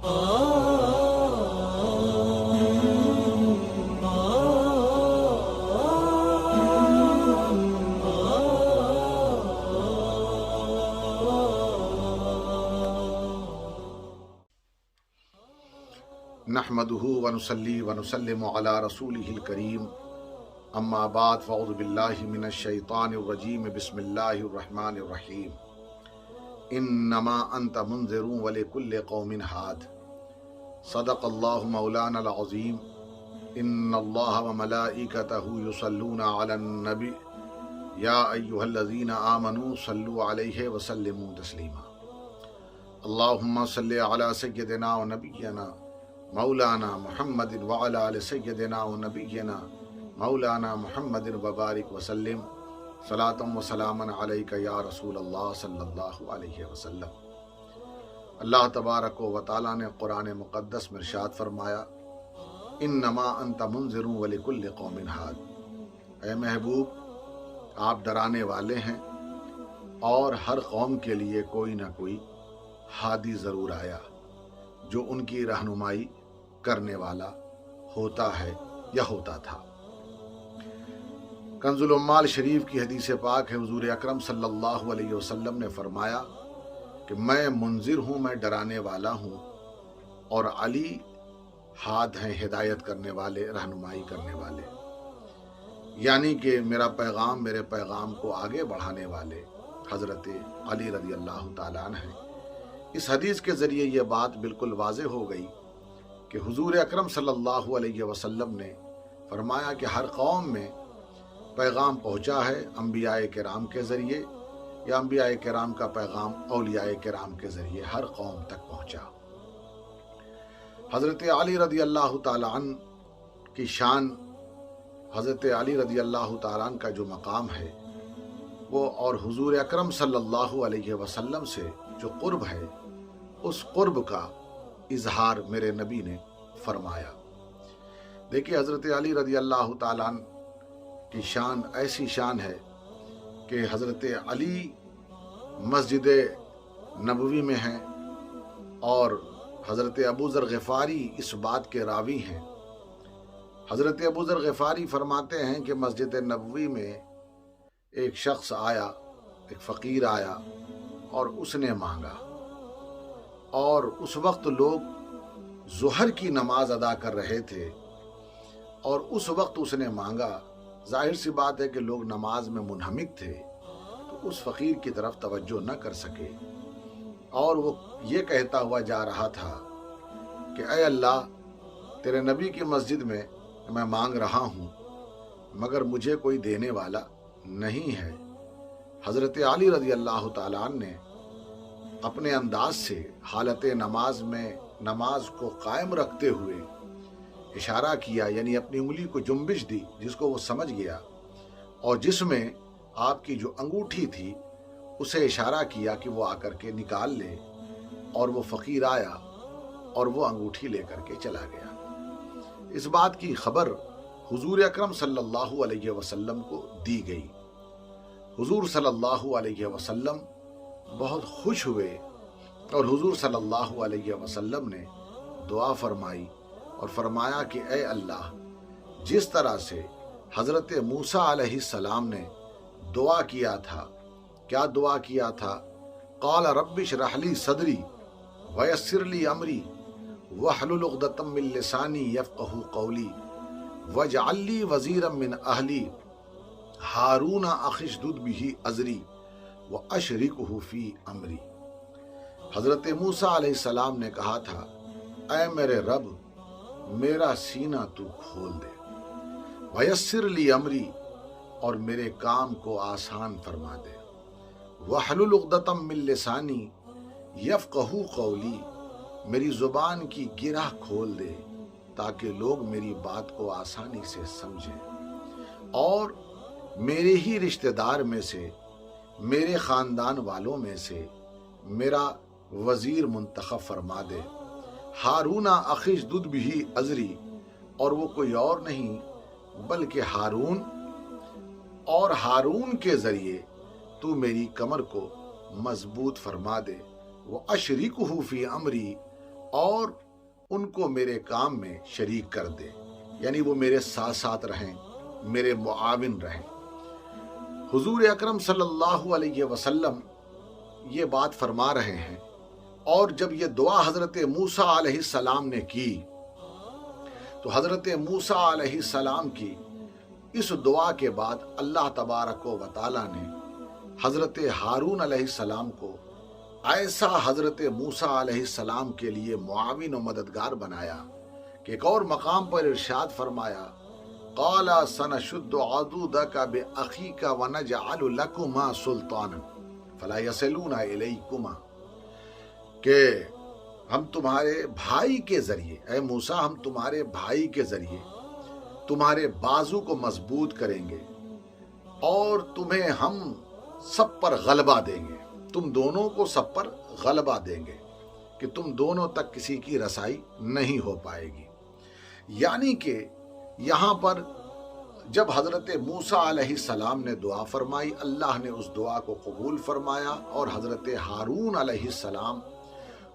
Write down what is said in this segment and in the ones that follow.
نحمدہ ونصلی ونسلم علی رسولہ الکریم اما بعد فاعوذ باللہ من الشیطان الرجیم بسم اللہ الرحمن الرحیم انما انت منذر ولکل قوم ہاد صدق اللہ مولانا العظیم ان اللہ وملائکتہ یصلون علی النبی یا ایہا الذین آمنوا صلوا علیہ وسلموا تسلیما اللہم صلی علی سیدنا و نبینا مولانا محمد وعلی آل سیدنا و نبینا مولانا محمد وبارک وسلم صلاۃ و سلاما علیک یا رسول اللہ صلی اللہ علیہ وسلم۔ اللہ تبارک و تعالیٰ نے قرآن مقدس میں ارشاد فرمایا انما انت منذر ولکل قوم ہاد، اے محبوب آپ ڈرانے والے ہیں اور ہر قوم کے لیے کوئی نہ کوئی ہادی ضرور آیا جو ان کی رہنمائی کرنے والا ہوتا ہے یا ہوتا تھا۔ کنز العمال شریف کی حدیث پاک ہے، حضور اکرم صلی اللہ علیہ وسلم نے فرمایا کہ میں منذر ہوں، میں ڈرانے والا ہوں، اور علی ہاد ہیں، ہدایت کرنے والے، رہنمائی کرنے والے، یعنی کہ میرا پیغام، میرے پیغام کو آگے بڑھانے والے حضرت علی رضی اللہ تعالیٰ عنہ ہیں۔ اس حدیث کے ذریعے یہ بات بالکل واضح ہو گئی کہ حضور اکرم صلی اللہ علیہ وسلم نے فرمایا کہ ہر قوم میں پیغام پہنچا ہے انبیاء کرام کے ذریعے، یا انبیاء کرام کا پیغام اولیاء کرام کے ذریعے ہر قوم تک پہنچا۔ حضرت علی رضی اللہ تعالیٰ عنہ کی شان، حضرت علی رضی اللہ تعالیٰ عنہ کا جو مقام ہے وہ، اور حضور اکرم صلی اللہ علیہ وسلم سے جو قرب ہے، اس قرب کا اظہار میرے نبی نے فرمایا۔ دیکھیے حضرت علی رضی اللہ تعالیٰ عنہ کی شان ایسی شان ہے کہ حضرت علی مسجد نبوی میں ہیں، اور حضرت ابو ذر غفاری اس بات کے راوی ہیں۔ حضرت ابو ذر غفاری فرماتے ہیں کہ مسجد نبوی میں ایک شخص آیا، ایک فقیر آیا، اور اس نے مانگا، اور اس وقت لوگ ظہر کی نماز ادا کر رہے تھے، اور اس وقت اس نے مانگا۔ ظاہر سی بات ہے کہ لوگ نماز میں منہمک تھے، تو اس فقیر کی طرف توجہ نہ کر سکے، اور وہ یہ کہتا ہوا جا رہا تھا کہ اے اللہ، تیرے نبی کی مسجد میں میں مانگ رہا ہوں، مگر مجھے کوئی دینے والا نہیں ہے۔ حضرت علی رضی اللہ تعالیٰ عنہ نے اپنے انداز سے حالت نماز میں نماز کو قائم رکھتے ہوئے اشارہ کیا، یعنی اپنی انگلی کو جنبش دی، جس کو وہ سمجھ گیا، اور جس میں آپ کی جو انگوٹھی تھی اسے اشارہ کیا کہ وہ آ کر کے نکال لے، اور وہ فقیر آیا اور وہ انگوٹھی لے کر کے چلا گیا۔ اس بات کی خبر حضور اکرم صلی اللہ علیہ وسلم کو دی گئی۔ حضور صلی اللہ علیہ وسلم بہت خوش ہوئے، اور حضور صلی اللہ علیہ وسلم نے دعا فرمائی اور فرمایا کہ اے اللہ، جس طرح سے حضرت موسیٰ علیہ السلام نے دعا کیا تھا، کیا دعا کیا تھا؟ قال رب اشرح لی صدری ویسر لی امری واحلل عقدۃ من لسانی یفقہوا قولی واجعل لی وزیرا من اہلی ہارون اخی اشدد بہ ازری واشرکہ فی امری۔ حضرت موسیٰ علیہ السلام نے کہا تھا، اے میرے رب، میرا سینہ تو کھول دے، ویسر لی امری، اور میرے کام کو آسان فرما دے، واحلل عقدۃ من لسانی یفقہوا قولی، میری زبان کی گرہ کھول دے تاکہ لوگ میری بات کو آسانی سے سمجھیں، اور میرے ہی رشتہ دار میں سے، میرے خاندان والوں میں سے میرا وزیر منتخب فرما دے، ہارون اخی اشدد بہ ازری، اور وہ کوئی اور نہیں بلکہ ہارون، اور ہارون کے ذریعے تو میری کمر کو مضبوط فرما دے، وہ اشریکہ فی امری، اور ان کو میرے کام میں شریک کر دے، یعنی وہ میرے ساتھ ساتھ رہیں، میرے معاون رہیں۔ حضور اکرم صلی اللہ علیہ وسلم یہ بات فرما رہے ہیں، اور جب یہ دعا حضرت موسیٰ علیہ السلام نے کی تو حضرت موسیٰ علیہ السلام کی اس دعا کے بعد اللہ تبارک و تعالیٰ نے حضرت ہارون علیہ السلام کو ایسا حضرت موسیٰ علیہ السلام کے لیے معاون و مددگار بنایا کہ ایک اور مقام پر ارشاد فرمایا، قال سنشد عضدک باخیک ونجعل لکما سلطانا فلا یصلون الیکما، کہ ہم تمہارے بھائی کے ذریعے، اے موسیٰ ہم تمہارے بھائی کے ذریعے تمہارے بازو کو مضبوط کریں گے اور تمہیں ہم سب پر غلبہ دیں گے، تم دونوں کو سب پر غلبہ دیں گے کہ تم دونوں تک کسی کی رسائی نہیں ہو پائے گی۔ یعنی کہ یہاں پر جب حضرت موسیٰ علیہ السلام نے دعا فرمائی، اللہ نے اس دعا کو قبول فرمایا اور حضرت ہارون علیہ السلام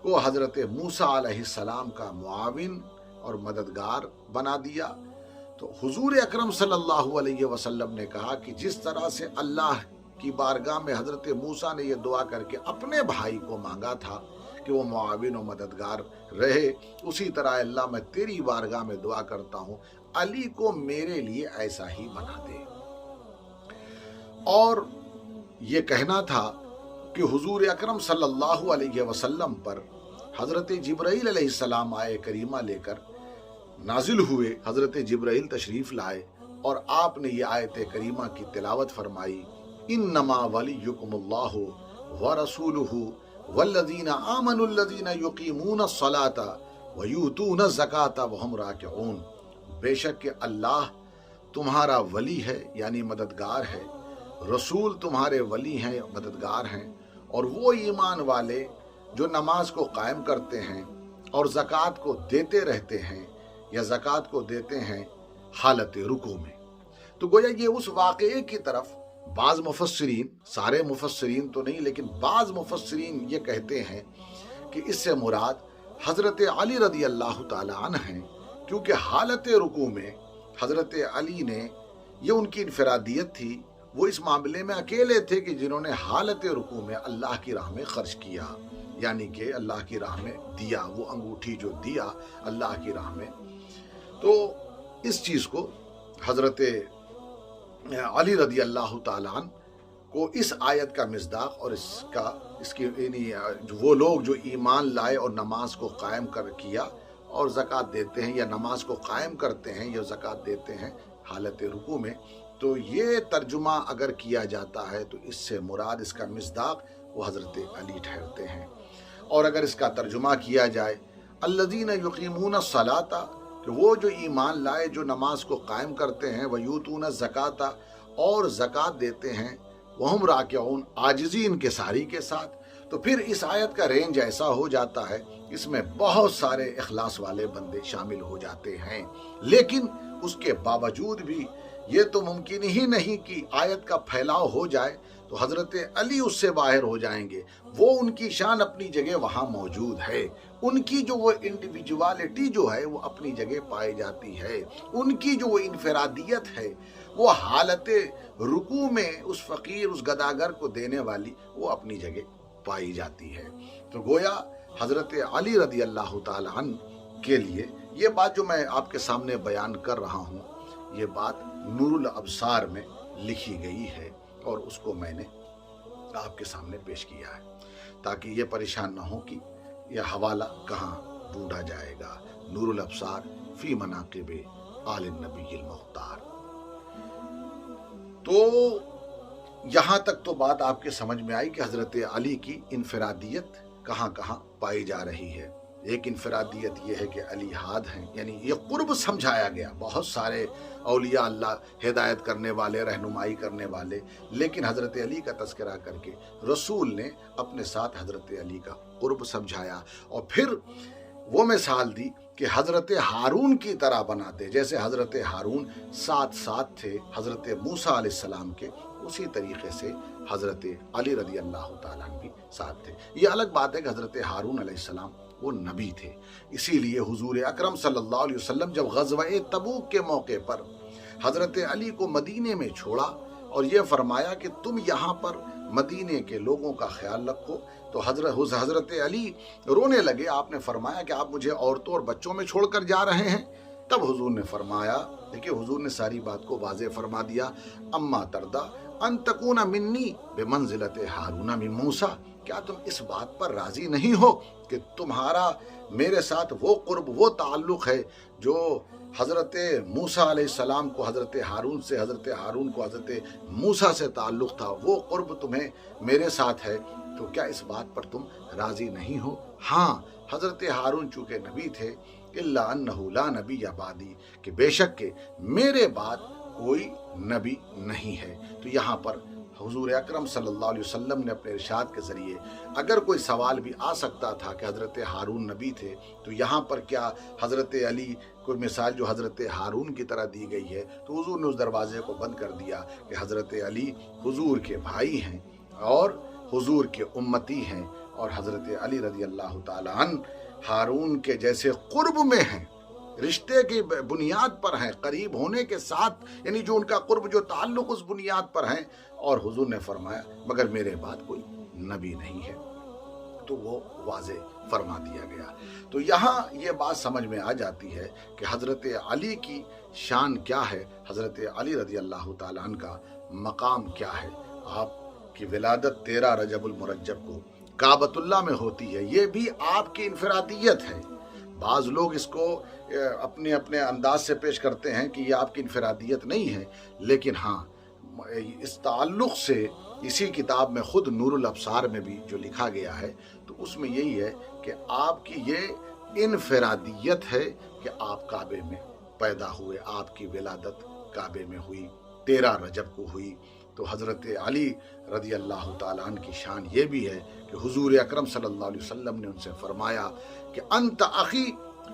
کو حضرت موسیٰ علیہ السلام کا معاون اور مددگار بنا دیا۔ تو حضور اکرم صلی اللہ علیہ وسلم نے کہا کہ جس طرح سے اللہ کی بارگاہ میں حضرت موسیٰ نے یہ دعا کر کے اپنے بھائی کو مانگا تھا کہ وہ معاون و مددگار رہے، اسی طرح اللہ میں تیری بارگاہ میں دعا کرتا ہوں علی کو میرے لیے ایسا ہی بنا دے۔ اور یہ کہنا تھا کہ حضور اکرم صلی اللہ علیہ وسلم پر حضرت جبرائیل علیہ السلام آئے کریمہ لے کر نازل ہوئے، حضرت جبرائیل تشریف لائے اور آپ نے یہ آیت کریمہ کی تلاوت فرمائی، انما ولیکم اللہ ورسولہ والذین آمنوا الذین یقیمون الصلاة ویؤتون الزکاة وہم راکعون، بے شک کہ اللہ تمہارا ولی ہے یعنی مددگار ہے، رسول تمہارے ولی ہیں مددگار ہیں، اور وہ ایمان والے جو نماز کو قائم کرتے ہیں اور زکوٰۃ کو دیتے رہتے ہیں یا زکوٰۃ کو دیتے ہیں حالت رکوع میں۔ تو گویا یہ اس واقعے کی طرف بعض مفسرین، سارے مفسرین تو نہیں لیکن بعض مفسرین یہ کہتے ہیں کہ اس سے مراد حضرت علی رضی اللہ تعالیٰ عنہ ہیں، کیونکہ حالت رکوع میں حضرت علی نے، یہ ان کی انفرادیت تھی، وہ اس معاملے میں اکیلے تھے کہ جنہوں نے حالت رکوع میں اللہ کی راہ میں خرچ کیا، یعنی کہ اللہ کی راہ میں دیا، وہ انگوٹھی جو دیا اللہ کی راہ میں۔ تو اس چیز کو حضرت علی رضی اللہ تعالیٰ عنہ کو اس آیت کا مصداق اور اس کی یعنی وہ لوگ جو ایمان لائے اور نماز کو قائم کیا اور زکوٰۃ دیتے ہیں یا نماز کو قائم کرتے ہیں یا زکوٰۃ دیتے ہیں حالت رکوع میں، تو یہ ترجمہ اگر کیا جاتا ہے تو اس سے مراد اس کا مصداق وہ حضرت علی ٹھہرتے ہیں۔ اور اگر اس کا ترجمہ کیا جائے الذین یقیمون الصلاۃ، کہ وہ جو ایمان لائے جو نماز کو قائم کرتے ہیں، ویؤتون الزکاۃ اور زکوٰۃ دیتے ہیں، وہم راکعون عاجزی انکساری کے ساتھ، تو پھر اس آیت کا رینج ایسا ہو جاتا ہے، اس میں بہت سارے اخلاص والے بندے شامل ہو جاتے ہیں۔ لیکن اس کے باوجود بھی یہ تو ممکن ہی نہیں کہ آیت کا پھیلاؤ ہو جائے تو حضرت علی اس سے باہر ہو جائیں گے، وہ ان کی شان اپنی جگہ وہاں موجود ہے، ان کی جو وہ انڈیویجوالٹی جو ہے وہ اپنی جگہ پائی جاتی ہے، ان کی جو وہ انفرادیت ہے وہ حالت رکوع میں اس فقیر اس گداگر کو دینے والی وہ اپنی جگہ پائی جاتی ہے۔ تو گویا حضرت علی رضی اللہ تعالیٰ عنہ کے لیے یہ بات جو میں آپ کے سامنے بیان کر رہا ہوں، یہ بات نور الابصار میں لکھی گئی ہے اور اس کو میں نے آپ کے سامنے پیش کیا ہے تاکہ یہ پریشان نہ ہو کہ یہ حوالہ کہاں ڈھونڈا جائے گا۔ نور الابصار فی مناقب آل النبی المختار۔ تو یہاں تک تو بات آپ کے سمجھ میں آئی کہ حضرت علی کی انفرادیت کہاں کہاں پائی جا رہی ہے۔ ایک انفرادیت یہ ہے کہ علی ہاد ہیں، یعنی یہ قرب سمجھایا گیا، بہت سارے اولیاء اللہ ہدایت کرنے والے، رہنمائی کرنے والے، لیکن حضرت علی کا تذکرہ کر کے رسول نے اپنے ساتھ حضرت علی کا قرب سمجھایا، اور پھر وہ مثال دی کہ حضرت ہارون کی طرح بناتے، جیسے حضرت ہارون ساتھ تھے حضرت موسیٰ علیہ السلام کے، اسی طریقے سے حضرت علی رضی اللہ تعالیٰ عنہ بھی ساتھ تھے۔ یہ الگ بات ہے کہ حضرت ہارون علیہ السلام وہ نبی تھے۔ اسی لیے حضور اکرم صلی اللہ علیہ وسلم جب غزوہ تبوک کے موقع پر حضرت علی کو مدینے میں چھوڑا اور یہ فرمایا کہ تم یہاں پر مدینے کے لوگوں کا خیال رکھو، تو حضرت علی رونے لگے۔ آپ نے فرمایا کہ آپ مجھے عورتوں اور بچوں میں چھوڑ کر جا رہے ہیں؟ تب حضور نے فرمایا، دیکھیے حضور نے ساری بات کو واضح فرما دیا، اما تردا ان تکون منی بمنزلت ہارون من موسیٰ، کیا تم اس بات پر راضی نہیں ہو کہ تمہارا میرے ساتھ وہ قرب، وہ تعلق ہے جو حضرت موسیٰ علیہ السلام کو حضرت ہارون سے، حضرت ہارون کو حضرت موسیٰ سے تعلق تھا، وہ قرب تمہیں میرے ساتھ ہے، تو کیا اس بات پر تم راضی نہیں ہو؟ ہاں، حضرت ہارون چونکہ نبی تھے، الا انہ لا نبی بعدی، کہ بے شک کہ میرے بعد کوئی نبی نہیں ہے۔ تو یہاں پر حضور اکرم صلی اللہ علیہ وسلم نے اپنے ارشاد کے ذریعے اگر کوئی سوال بھی آ سکتا تھا کہ حضرت ہارون نبی تھے، تو یہاں پر کیا حضرت علی کوئی مثال جو حضرت ہارون کی طرح دی گئی ہے، تو حضور نے اس دروازے کو بند کر دیا کہ حضرت علی حضور کے بھائی ہیں اور حضور کے امتی ہیں، اور حضرت علی رضی اللہ تعالی عنہ ہارون کے جیسے قرب میں ہیں، رشتے کی بنیاد پر ہیں، قریب ہونے کے ساتھ، یعنی جو ان کا قرب، جو تعلق اس بنیاد پر ہیں، اور حضور نے فرمایا مگر میرے بعد کوئی نبی نہیں ہے، تو وہ واضح فرما دیا گیا۔ تو یہاں یہ بات سمجھ میں آ جاتی ہے کہ حضرت علی کی شان کیا ہے، حضرت علی رضی اللہ تعالیٰ عنہ کا مقام کیا ہے۔ آپ کی ولادت 13 رجب المرجب کو کعبۃ اللہ میں ہوتی ہے، یہ بھی آپ کی انفرادیت ہے۔ بعض لوگ اس کو اپنے اپنے انداز سے پیش کرتے ہیں کہ یہ آپ کی انفرادیت نہیں ہے، لیکن ہاں اس تعلق سے اسی کتاب میں خود نور الابصار میں بھی جو لکھا گیا ہے، تو اس میں یہی ہے کہ آپ کی یہ انفرادیت ہے کہ آپ کعبے میں پیدا ہوئے، آپ کی ولادت کعبے میں ہوئی، 13 رجب کو ہوئی۔ تو حضرت علی رضی اللہ تعالیٰ عنہ کی شان یہ بھی ہے کہ حضور اکرم صلی اللہ علیہ وسلم نے ان سے فرمایا کہ انت اخی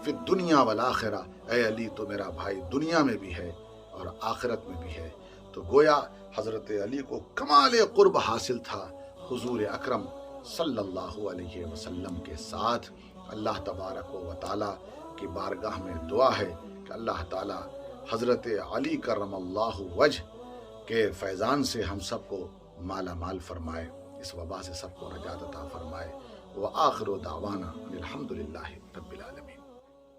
فی الدنیا والآخرہ، اے علی تو میرا بھائی دنیا میں بھی ہے اور آخرت میں بھی ہے۔ تو گویا حضرت علی کو کمال قرب حاصل تھا حضور اکرم صلی اللہ علیہ وسلم کے ساتھ۔ اللہ تبارک و تعالیٰ کی بارگاہ میں دعا ہے کہ اللہ تعالیٰ حضرت علی کرم اللہ وجہ کے فیضان سے ہم سب کو مالا مال فرمائے، اس وبا سے سب کو نجات عطا فرمائے۔ وآخر دعوانا الحمدللہ رب العالمین۔